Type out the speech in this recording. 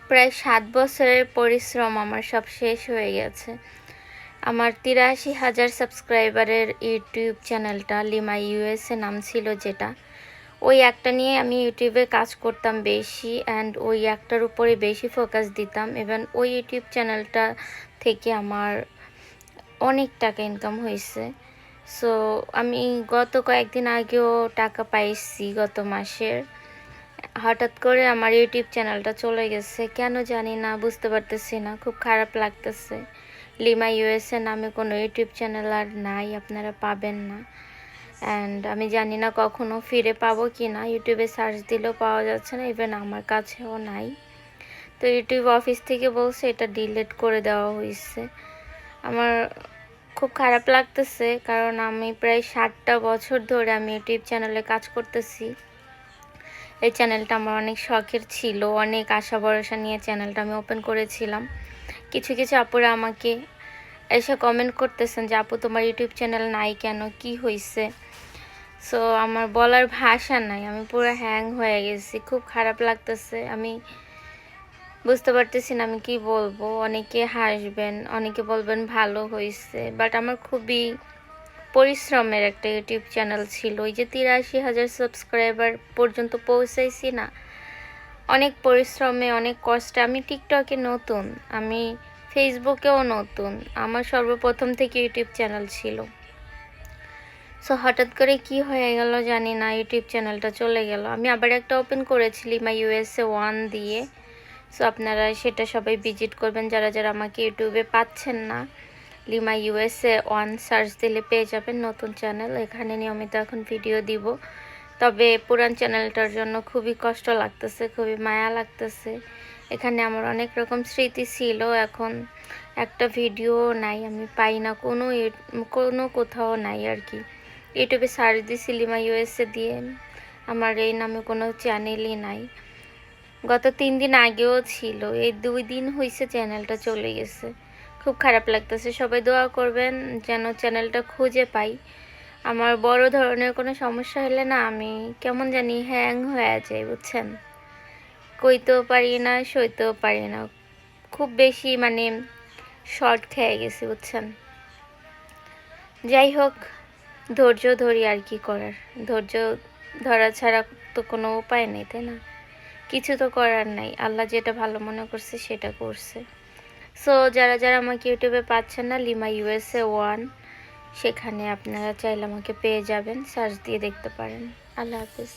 প্রায় 7 বছরের পরিশ্রম আমার সব শেষ হয়ে গেছে। আমার ৮৩,০০০ সাবস্ক্রাইবারের ইউটিউব চ্যানেলটা লিমা ইউএসএ নাম ছিল যেটা, ওই একটা নিয়ে আমি ইউটিউবে কাজ করতাম বেশি অ্যান্ড ওই একটার উপরে বেশি ফোকাস দিতাম। ইভেন ওই ইউটিউব চ্যানেলটা থেকে আমার অনেক টাকা ইনকাম হয়েছে। সো আমি গত কয়েকদিন আগেও টাকা পাইছি গত মাসের। হঠাৎ করে আমার ইউটিউব চ্যানেলটা চলে গেছে, কেন জানি না, বুঝতে পারতেছি না, খুব খারাপ লাগতেছে। লিমা ইউএসএ নামে কোনো ইউটিউব চ্যানেল আর নাই, আপনারা পাবেন না। অ্যান্ড আমি জানি না কখনো ফিরে পাবো কি না, ইউটিউবে সার্চ দিলেও পাওয়া যাচ্ছে না, ইভেন আমার কাছেও নাই। তো ইউটিউব অফিস থেকে বলছে এটা ডিলিট করে দেওয়া হয়েছে। আমার খুব খারাপ লাগতেছে, কারণ আমি প্রায় 7টা বছর ধরে আমি ইউটিউব চ্যানেলে কাজ করতেছি। এই চ্যানেলটা আমার অনেক শখের ছিল, অনেক আশা ভরসা নিয়ে চ্যানেলটা আমি ওপেন করেছিলাম। কিছু কিছু আপুরা আমাকে এসে কমেন্ট করতেছেন যে আপু তোমার ইউটিউব চ্যানেল নাই কেন, কি হয়েছে। সো আমার বলার ভাষা নাই, আমি পুরো হ্যাং হয়ে গেছি, খুব খারাপ লাগতেছে। আমি বুঝতে পারতেছি না আমি কি বলবো। অনেকে হাসবেন, অনেকে বলবেন ভালো হয়েছে, বাট আমার খুবই পরিশ্রমের একটা ইউটিউব চ্যানেল ছিল। ওই যে ৮৩,০০০ সাবস্ক্রাইবার পর্যন্ত পৌঁছাইছি না, অনেক পরিশ্রমে, অনেক কষ্টে। আমি টিকটকে নতুন, আমি ফেসবুকেও নতুন, আমার সর্বপ্রথম থেকে ইউটিউব চ্যানেল ছিল। সো হঠাৎ করে কি হয়ে গেল জানি না, ইউটিউব চ্যানেলটা চলে গেল। আমি আবার একটা ওপেন করেছি লিমা ইউএসএ 1 দিয়ে। সো আপনারা সেটা সবাই ভিজিট করবেন, যারা যারা আমাকে ইউটিউবে পাচ্ছেন না। লিমা ইউএসএ 1 সার্চ দিলে পেয়ে যাবেন নতুন চ্যানেল, এখানে নিয়মিত এখন ভিডিও দিব। তবে পুরান চ্যানেলটার জন্য খুবই কষ্ট লাগতেছে, খুবই মায়া লাগতেছে। এখানে আমার অনেক রকম স্মৃতি ছিল, এখন একটা ভিডিও নাই, আমি পাই না, কোনো কোথাও নাই আর কি। ইউটিউবে সার্চ দিছি লিমা ইউএসএ দিয়ে, আমার এই নামে কোনো চ্যানেলই নাই। গত 3 দিন আগেও ছিল, এই 2 দিন হয়েছে চ্যানেলটা চলে গেছে। খুব খারাপ লাগতেছে, সবাই দোয়া করবেন যেন চ্যানেলটা খুঁজে পাই। আমার বড় ধরনের কোনো সমস্যা হলে না আমি কেমন জানি হ্যাং হয়ে যাই, বুঝছেন। কইতেও পারি না, সইতেও পারি না, খুব বেশি মানে শর্ট খেয়ে গেছি, বুঝছেন। যাই হোক, ধৈর্য ধরি, আর কি করার। ধৈর্য ধরা ছাড়া তো কোনো উপায় নেই, তাই না। কিছু তো করার নাই, আল্লাহ যেটা ভালো মনে করছে সেটা করছে। সো যারা যারা আমাকে ইউটিউবে পাচ্ছেন না, লিমা ইউএসএ 1 সেখানে আপনারা চাইলে আমাকে পেয়ে যাবেন, সার্চ দিয়ে দেখতে পারেন। আল্লাহ হাফেজ।